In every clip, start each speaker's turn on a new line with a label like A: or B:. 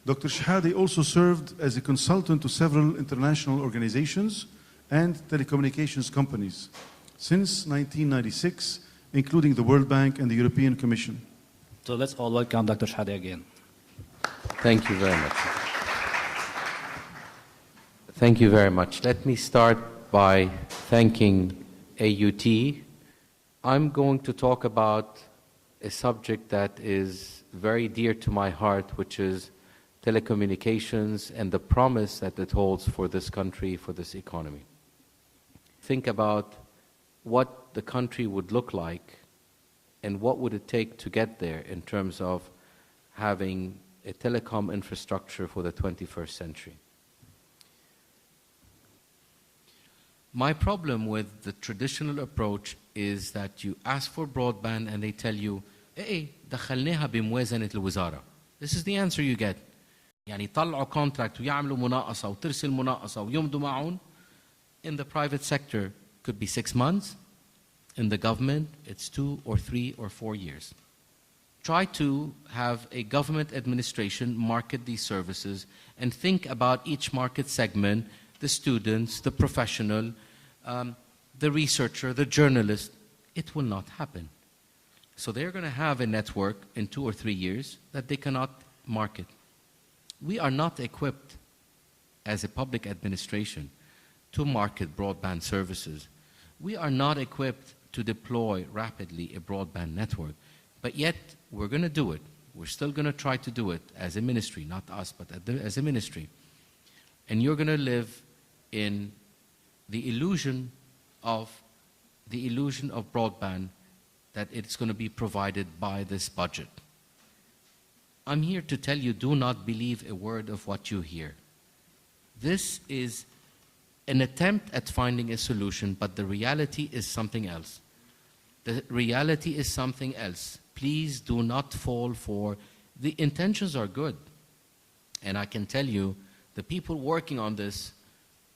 A: Dr. Chehadeh also served as a consultant to several international organizations and telecommunications companies since 1996, including the World Bank and the European Commission.
B: So let's all welcome Dr. Chehadeh again.
C: Thank you very much. Thank you very much. Let me start by thanking AUT. I'm going to talk about a subject that is very dear to my heart, which is telecommunications and the promise that it holds for this country, for this economy. Think about what the country would look like and what would it take to get there in terms of having a telecom infrastructure for the 21st century. My problem with the traditional approach is that you ask for broadband and they tell you, دخلناها بموازنة الوزارة. This is the answer you get. يعني يطلعوا contract ويعملوا مناقصة وترسل مناقصة ويمضوا معهم. In the private sector, could be 6 months. In the government, it's 2 or 3 or 4 years. Try to have a government administration market these services and think about each market segment, the students, the professional, the researcher, the journalist. It will not happen. So they're going to have a network in 2 or 3 years that they cannot market. We are not equipped as a public administration to market broadband services. We are not equipped to deploy rapidly a broadband network, but yet we're going to do it. We're still going to try to do it as a ministry, not us, but as a ministry. And you're going to live in the illusion of broadband that it's going to be provided by this budget. I'm here to tell you, do not believe a word of what you hear. This is an attempt at finding a solution, but the reality is something else. The reality is something else. Please do not fall for, the intentions are good. And I can tell you, the people working on this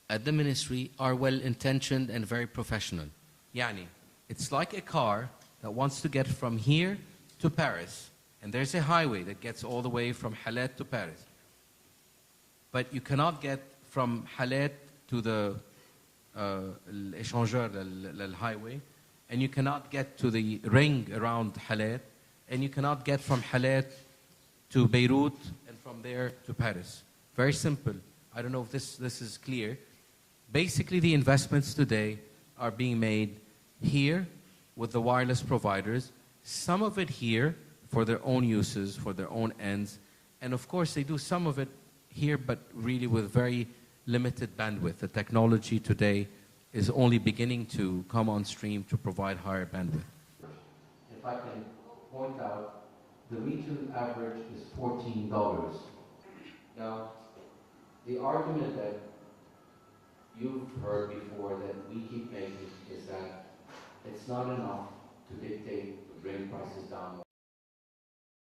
C: at the ministry are well-intentioned and very professional. Yani, it's like a car that wants to get from here to Paris. And there's a highway that gets all the way from Halet to Paris. But you cannot get from Halet to the échangeur, the highway, and you cannot get to the ring around Halet, and you cannot get from Halet to Beirut, and from there to Paris. Very simple. I don't know if this is clear. Basically, the investments today are being made here with the wireless providers, some of it here for their own uses, for their own ends. And of course, they do some of it here, but really with very limited bandwidth. The technology today is only beginning to come on stream to provide higher bandwidth. If I can point out, the retail average is $14. Now, the argument that you've heard before that we keep making is that it's not enough to dictate to bring prices down.